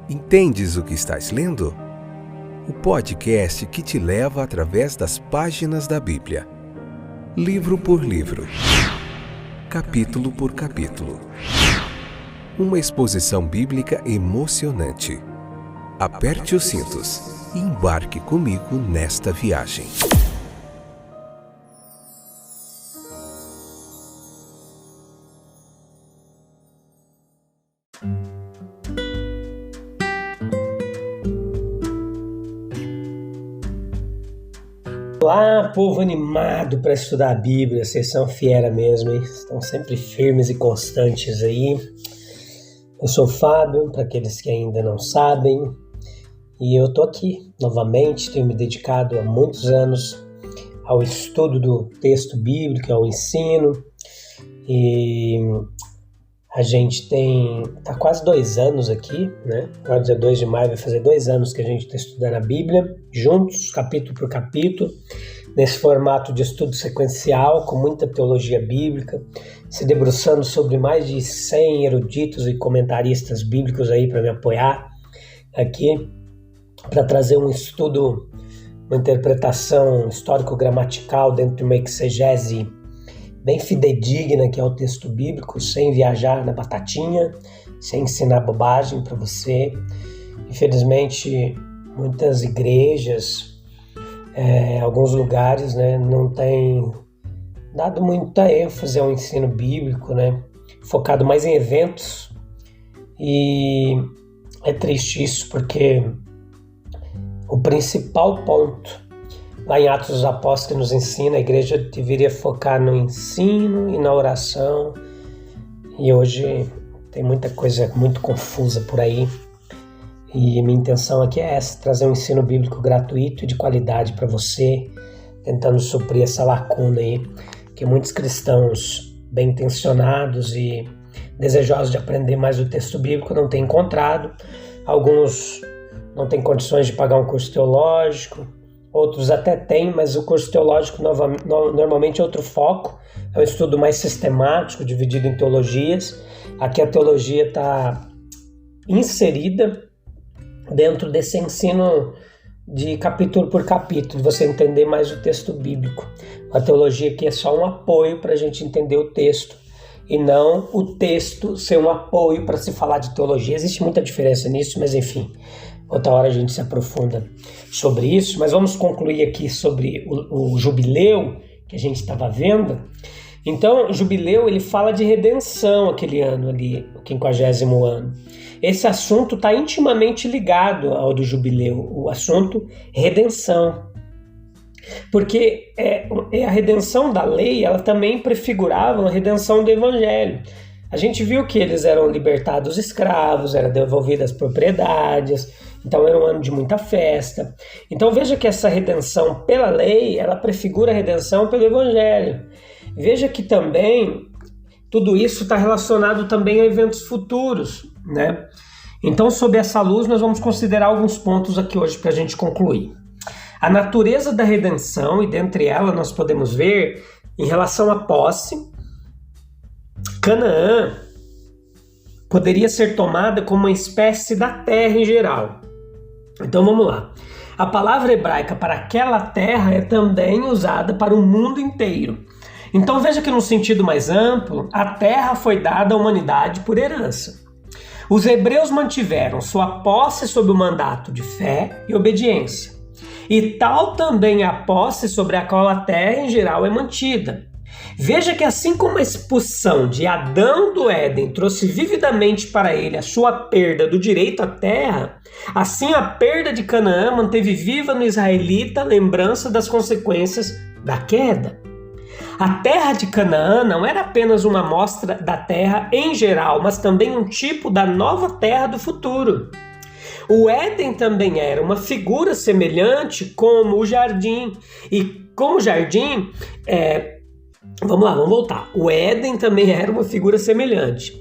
Entendes o que estás lendo? O podcast que te leva através das páginas da Bíblia. Livro por livro. Capítulo por capítulo. Uma exposição bíblica emocionante. Aperte os cintos e embarque comigo nesta viagem. Olá, povo animado para estudar a Bíblia, vocês são fera mesmo, hein? Estão sempre firmes e constantes aí. Eu sou o Fábio, para aqueles que ainda não sabem, e eu tô aqui novamente, tenho me dedicado há muitos anos ao estudo do texto bíblico, ao ensino, e a gente tá quase 2 anos aqui, né? Agora dia 2 de maio vai fazer 2 anos que a gente está estudando a Bíblia, juntos, capítulo por capítulo, nesse formato de estudo sequencial, com muita teologia bíblica, se debruçando sobre mais de 100 eruditos e comentaristas bíblicos aí para me apoiar aqui, para trazer um estudo, uma interpretação histórico-gramatical dentro de uma exegese bem fidedigna, que é o texto bíblico, sem viajar na batatinha, sem ensinar bobagem para você. Infelizmente, muitas igrejas, alguns lugares, né, não têm dado muita ênfase ao ensino bíblico, né, focado mais em eventos, e é triste isso, porque o principal ponto lá em Atos dos Apóstolos que nos ensina, a igreja deveria focar no ensino e na oração, e hoje tem muita coisa muito confusa por aí, e minha intenção aqui é essa, trazer um ensino bíblico gratuito e de qualidade para você, tentando suprir essa lacuna aí, que muitos cristãos bem intencionados e desejosos de aprender mais o texto bíblico não têm encontrado. Alguns não têm condições de pagar um curso teológico, outros até têm, mas o curso teológico normalmente é outro foco, é um estudo mais sistemático, dividido em teologias. Aqui a teologia está inserida dentro desse ensino de capítulo por capítulo, você entender mais o texto bíblico. A teologia aqui é só um apoio para a gente entender o texto, e não o texto ser um apoio para se falar de teologia. Existe muita diferença nisso, mas enfim, outra hora a gente se aprofunda sobre isso. Mas vamos concluir aqui sobre o jubileu que a gente estava vendo. Então, o jubileu, ele fala de redenção aquele ano ali, o 50º ano. Esse assunto está intimamente ligado ao do jubileu, o assunto redenção. Porque a redenção da lei, ela também prefigurava a redenção do evangelho. A gente viu que eles eram libertados escravos, eram devolvidas propriedades, então era um ano de muita festa. Então veja que essa redenção pela lei, ela prefigura a redenção pelo evangelho. Veja que também tudo isso está relacionado também a eventos futuros, né? Então, sob essa luz, nós vamos considerar alguns pontos aqui hoje para a gente concluir. A natureza da redenção, e dentre ela nós podemos ver, em relação à posse, Canaã poderia ser tomada como uma espécie da terra em geral. Então vamos lá. A palavra hebraica para aquela terra é também usada para o mundo inteiro. Então veja que no sentido mais amplo, a terra foi dada à humanidade por herança. Os hebreus mantiveram sua posse sob o mandato de fé e obediência. E tal também a posse sobre a qual a terra em geral é mantida. Veja que assim como a expulsão de Adão do Éden trouxe vividamente para ele a sua perda do direito à terra, assim a perda de Canaã manteve viva no israelita a lembrança das consequências da queda. A terra de Canaã não era apenas uma amostra da terra em geral, mas também um tipo da nova terra do futuro. O Éden também era uma figura semelhante como o jardim. E como o jardim, vamos voltar. O Éden também era uma figura semelhante.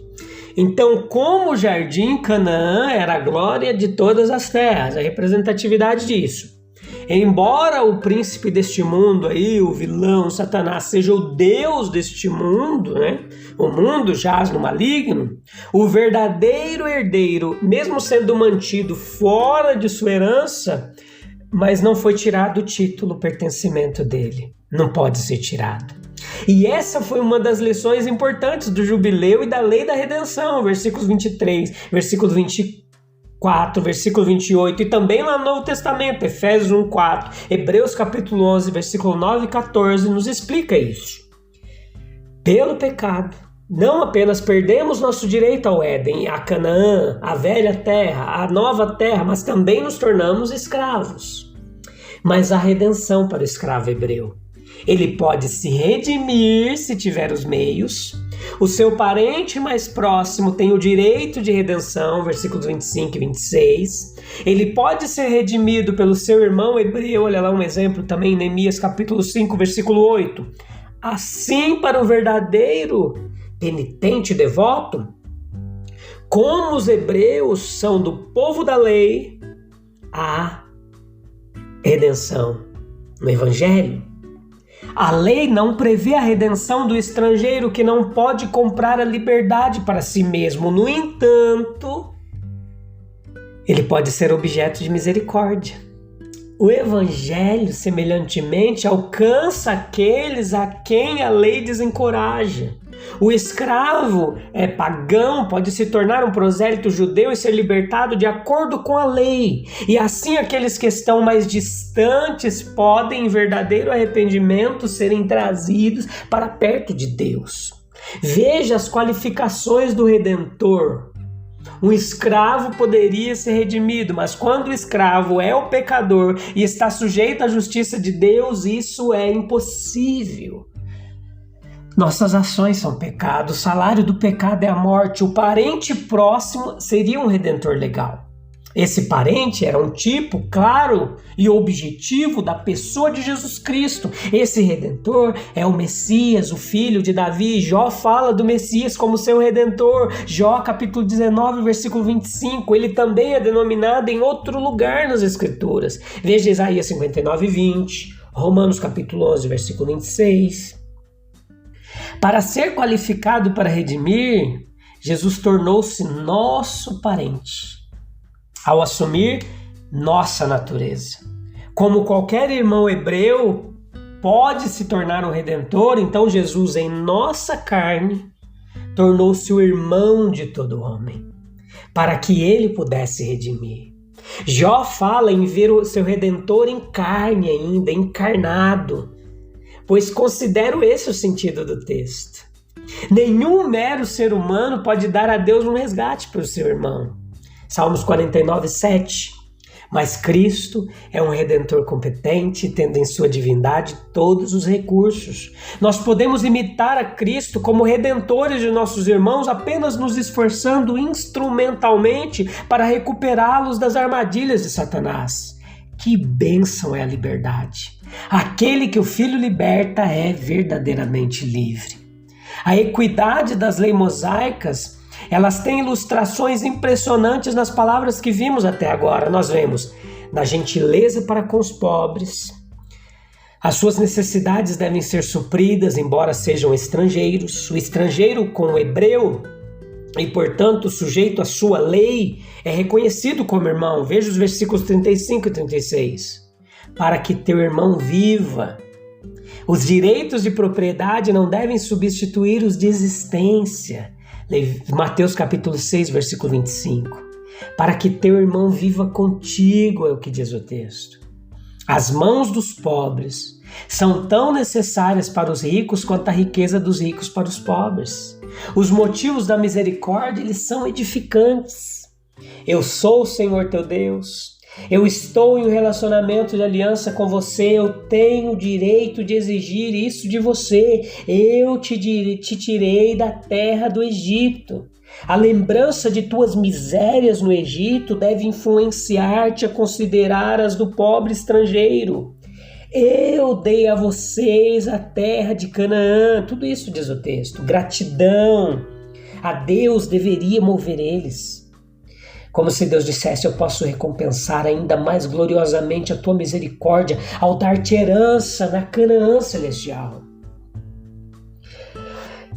Então, como o jardim, Canaã era a glória de todas as terras, a representatividade disso. Embora o príncipe deste mundo aí, o vilão, Satanás, seja o Deus deste mundo, né? O mundo jaz no maligno, o verdadeiro herdeiro, mesmo sendo mantido fora de sua herança, mas não foi tirado o título, o pertencimento dele. Não pode ser tirado. E essa foi uma das lições importantes do jubileu e da lei da redenção, versículos 23, versículo 24, versículo 28, e também lá no Novo Testamento, Efésios 1:4, Hebreus capítulo 11, versículo 9 e 14, nos explica isso. Pelo pecado, não apenas perdemos nosso direito ao Éden, a Canaã, a velha terra, a nova terra, mas também nos tornamos escravos. Mas há redenção para o escravo hebreu. Ele pode se redimir se tiver os meios. O seu parente mais próximo tem o direito de redenção, versículos 25 e 26. Ele pode ser redimido pelo seu irmão hebreu, olha lá um exemplo também, Neemias capítulo 5, versículo 8. Assim, para o verdadeiro penitente e devoto, como os hebreus são do povo da lei, há redenção no Evangelho. A lei não prevê a redenção do estrangeiro que não pode comprar a liberdade para si mesmo. No entanto, ele pode ser objeto de misericórdia. O Evangelho, semelhantemente, alcança aqueles a quem a lei desencoraja. O escravo pagão pode se tornar um prosélito judeu e ser libertado de acordo com a lei. E assim aqueles que estão mais distantes podem, em verdadeiro arrependimento, serem trazidos para perto de Deus. Veja as qualificações do Redentor. Um escravo poderia ser redimido, mas quando o escravo é o pecador e está sujeito à justiça de Deus, isso é impossível. Nossas ações são pecado, o salário do pecado é a morte. O parente próximo seria um redentor legal. Esse parente era um tipo claro e objetivo da pessoa de Jesus Cristo. Esse redentor é o Messias, o filho de Davi. Jó fala do Messias como seu redentor. Jó capítulo 19, versículo 25. Ele também é denominado em outro lugar nas Escrituras. Veja Isaías 59, 20. Romanos capítulo 11, versículo 26. Para ser qualificado para redimir, Jesus tornou-se nosso parente, ao assumir nossa natureza. Como qualquer irmão hebreu pode se tornar um redentor, então Jesus, em nossa carne, tornou-se o irmão de todo homem, para que ele pudesse redimir. Jó fala em ver o seu redentor em carne ainda, encarnado, pois considero esse o sentido do texto. Nenhum mero ser humano pode dar a Deus um resgate para o seu irmão. Salmos 49, 7. Mas Cristo é um redentor competente, tendo em sua divindade todos os recursos. Nós podemos imitar a Cristo como redentores de nossos irmãos, apenas nos esforçando instrumentalmente para recuperá-los das armadilhas de Satanás. Que bênção é a liberdade! Aquele que o Filho liberta é verdadeiramente livre. A equidade das leis mosaicas, elas têm ilustrações impressionantes nas palavras que vimos até agora. Nós vemos na gentileza para com os pobres. As suas necessidades devem ser supridas, embora sejam estrangeiros. O estrangeiro com o hebreu e, portanto, sujeito à sua lei, é reconhecido como irmão. Veja os versículos 35 e 36. Para que teu irmão viva. Os direitos de propriedade não devem substituir os de existência. Mateus capítulo 6, versículo 25. Para que teu irmão viva contigo, é o que diz o texto. As mãos dos pobres são tão necessárias para os ricos quanto a riqueza dos ricos para os pobres. Os motivos da misericórdia, eles são edificantes. Eu sou o Senhor teu Deus. Eu estou em um relacionamento de aliança com você, eu tenho o direito de exigir isso de você. Eu te tirei da terra do Egito. A lembrança de tuas misérias no Egito deve influenciar-te a considerar as do pobre estrangeiro. Eu dei a vocês a terra de Canaã. Tudo isso diz o texto. Gratidão a Deus deveria mover eles. Como se Deus dissesse: eu posso recompensar ainda mais gloriosamente a tua misericórdia ao dar-te herança na Canaã celestial.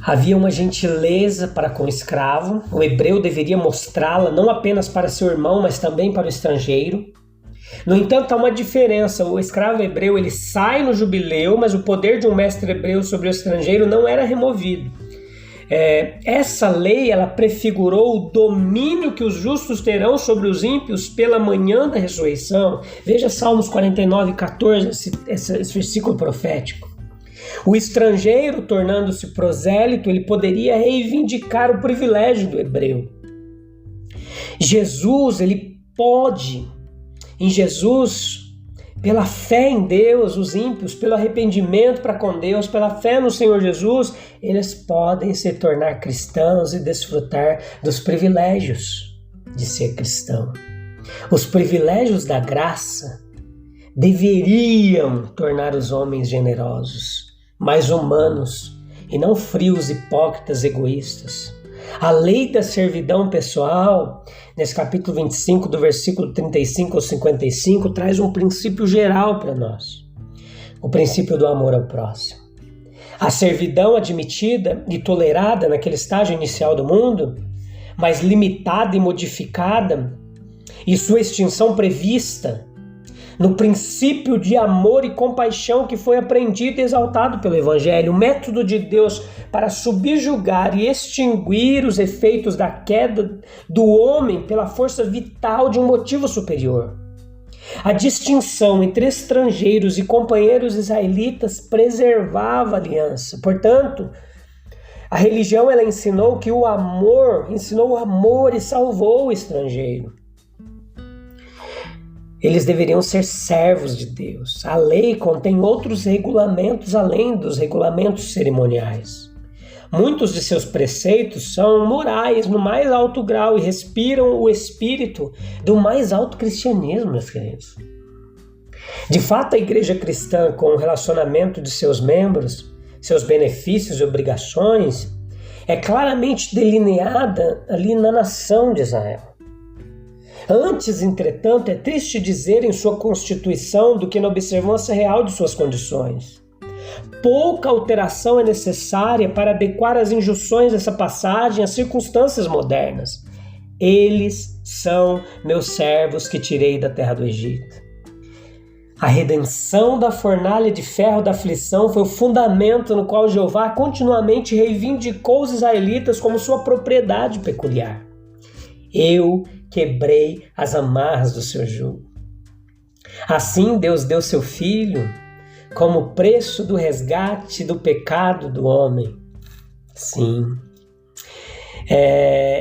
Havia uma gentileza para com o escravo. O hebreu deveria mostrá-la não apenas para seu irmão, mas também para o estrangeiro. No entanto, há uma diferença. O escravo hebreu ele sai no jubileu, mas o poder de um mestre hebreu sobre o estrangeiro não era removido. Essa lei ela prefigurou o domínio que os justos terão sobre os ímpios pela manhã da ressurreição. Veja Salmos 49:14, esse versículo profético. O estrangeiro, tornando-se prosélito, ele poderia reivindicar o privilégio do hebreu. Jesus, ele pode, em Jesus, pela fé em Deus, os ímpios, pelo arrependimento para com Deus, pela fé no Senhor Jesus, eles podem se tornar cristãos e desfrutar dos privilégios de ser cristão. Os privilégios da graça deveriam tornar os homens generosos, mais humanos e não frios, hipócritas, egoístas. A lei da servidão pessoal, nesse capítulo 25, do versículo 35 ao 55, traz um princípio geral para nós. O princípio do amor ao próximo. A servidão admitida e tolerada naquele estágio inicial do mundo, mas limitada e modificada, e sua extinção prevista no princípio de amor e compaixão que foi aprendido e exaltado pelo Evangelho, o método de Deus para subjugar e extinguir os efeitos da queda do homem pela força vital de um motivo superior. A distinção entre estrangeiros e companheiros israelitas preservava a aliança. Portanto, a religião ela ensinou o amor e salvou o estrangeiro. Eles deveriam ser servos de Deus. A lei contém outros regulamentos além dos regulamentos cerimoniais. Muitos de seus preceitos são morais no mais alto grau e respiram o espírito do mais alto cristianismo, meus queridos. De fato, a igreja cristã, com o relacionamento de seus membros, seus benefícios e obrigações, é claramente delineada ali na nação de Israel. Antes, entretanto, é triste dizer em sua constituição do que na observância real de suas condições. Pouca alteração é necessária para adequar as injunções dessa passagem às circunstâncias modernas. Eles são meus servos que tirei da terra do Egito. A redenção da fornalha de ferro da aflição foi o fundamento no qual Jeová continuamente reivindicou os israelitas como sua propriedade peculiar. Eu quebrei as amarras do seu jugo. Assim Deus deu seu Filho como preço do resgate do pecado do homem. Sim.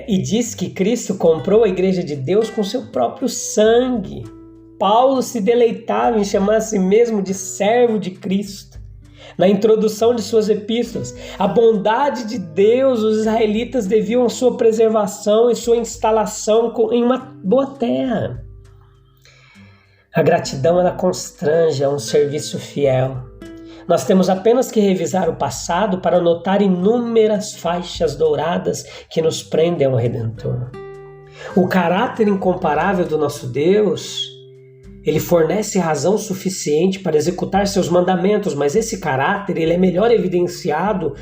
E diz que Cristo comprou a igreja de Deus com seu próprio sangue. Paulo se deleitava em chamar a si mesmo de servo de Cristo. Na introdução de suas epístolas, a bondade de Deus, os israelitas deviam a sua preservação e sua instalação em uma boa terra. A gratidão ela constrange a um serviço fiel. Nós temos apenas que revisar o passado para notar inúmeras faixas douradas que nos prendem ao Redentor. O caráter incomparável do nosso Deus, ele fornece razão suficiente para executar seus mandamentos, mas esse caráter ele é melhor evidenciado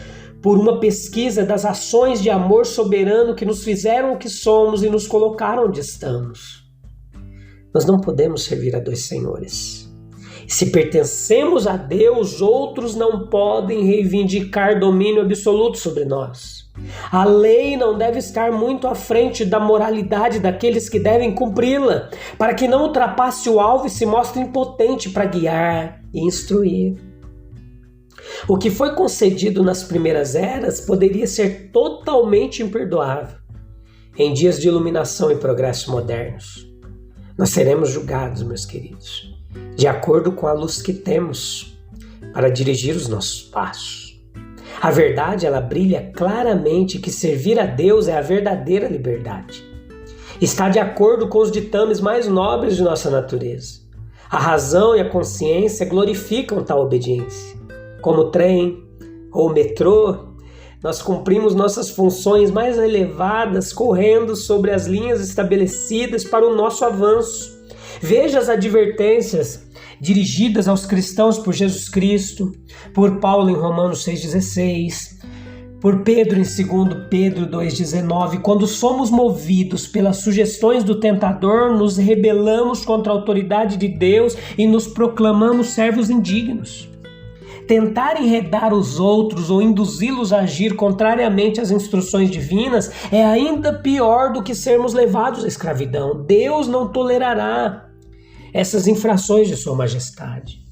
por uma pesquisa das ações de amor soberano que nos fizeram o que somos e nos colocaram onde estamos. Nós não podemos servir a dois senhores. Se pertencemos a Deus, outros não podem reivindicar domínio absoluto sobre nós. A lei não deve estar muito à frente da moralidade daqueles que devem cumpri-la, para que não ultrapasse o alvo e se mostre impotente para guiar e instruir. O que foi concedido nas primeiras eras poderia ser totalmente imperdoável em dias de iluminação e progresso modernos. Nós seremos julgados, meus queridos, de acordo com a luz que temos para dirigir os nossos passos. A verdade, ela brilha claramente que servir a Deus é a verdadeira liberdade. Está de acordo com os ditames mais nobres de nossa natureza. A razão e a consciência glorificam tal obediência. Como o trem ou o metrô, Nós cumprimos nossas funções mais elevadas correndo sobre as linhas estabelecidas para o nosso avanço. Veja as advertências dirigidas aos cristãos por Jesus Cristo, por Paulo em Romanos 6,16, por Pedro em 2 Pedro 2,19. Quando somos movidos pelas sugestões do tentador, nos rebelamos contra a autoridade de Deus e nos proclamamos servos indignos. Tentar enredar os outros ou induzi-los a agir contrariamente às instruções divinas é ainda pior do que sermos levados à escravidão. Deus não tolerará essas infrações de Sua Majestade.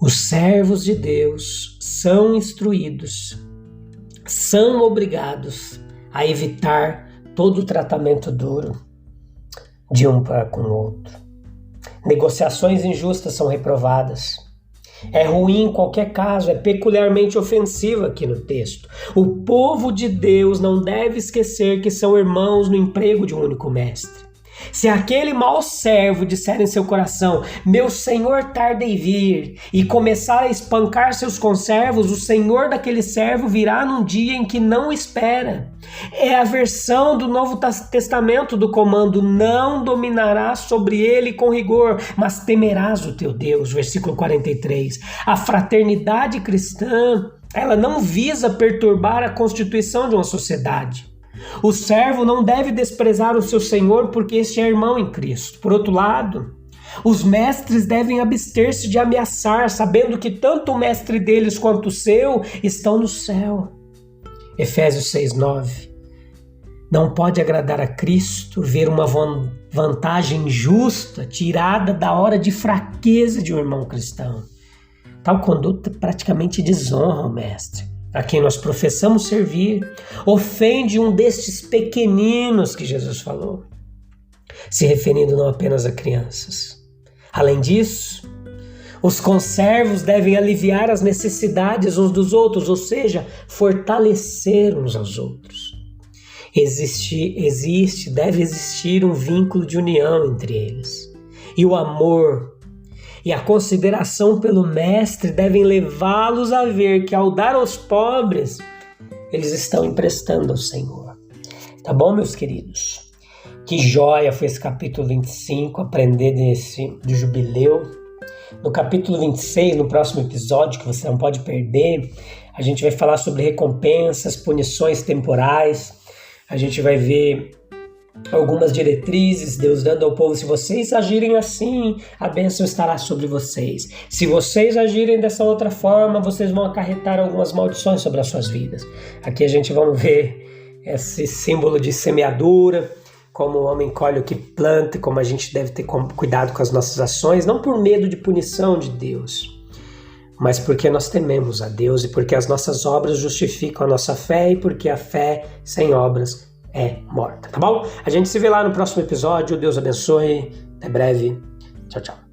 Os servos de Deus são instruídos, são obrigados a evitar todo o tratamento duro de um para com o outro. Negociações injustas são reprovadas. É ruim em qualquer caso, é peculiarmente ofensivo aqui no texto. O povo de Deus não deve esquecer que são irmãos no emprego de um único mestre. Se aquele mau servo disser em seu coração, meu senhor tarda em vir, e começar a espancar seus conservos, o senhor daquele servo virá num dia em que não espera. É a versão do Novo Testamento do comando, não dominarás sobre ele com rigor, mas temerás o teu Deus, versículo 43. A fraternidade cristã, ela não visa perturbar a constituição de uma sociedade. O servo não deve desprezar o seu senhor porque este é irmão em Cristo. Por outro lado, os mestres devem abster-se de ameaçar, sabendo que tanto o mestre deles quanto o seu estão no céu. Efésios 6,9. Não pode agradar a Cristo ver uma vantagem justa tirada da hora de fraqueza de um irmão cristão. Tal conduta praticamente desonra o mestre, a quem nós professamos servir, ofende um destes pequeninos que Jesus falou, se referindo não apenas a crianças. Além disso, os conservos devem aliviar as necessidades uns dos outros, ou seja, fortalecer uns aos outros. Deve existir um vínculo de união entre eles. E o amor e a consideração pelo mestre devem levá-los a ver que ao dar aos pobres, eles estão emprestando ao Senhor. Tá bom, meus queridos? Que joia foi esse capítulo 25, aprender do jubileu. No capítulo 26, no próximo episódio, que você não pode perder, a gente vai falar sobre recompensas, punições temporais. A gente vai ver algumas diretrizes, Deus dando ao povo: se vocês agirem assim, a bênção estará sobre vocês. Se vocês agirem dessa outra forma, vocês vão acarretar algumas maldições sobre as suas vidas. Aqui a gente vai ver esse símbolo de semeadura, como o homem colhe o que planta, como a gente deve ter cuidado com as nossas ações, não por medo de punição de Deus, mas porque nós tememos a Deus e porque as nossas obras justificam a nossa fé e porque a fé sem obras é morta, tá bom? A gente se vê lá no próximo episódio. Deus abençoe. Até breve. Tchau, tchau.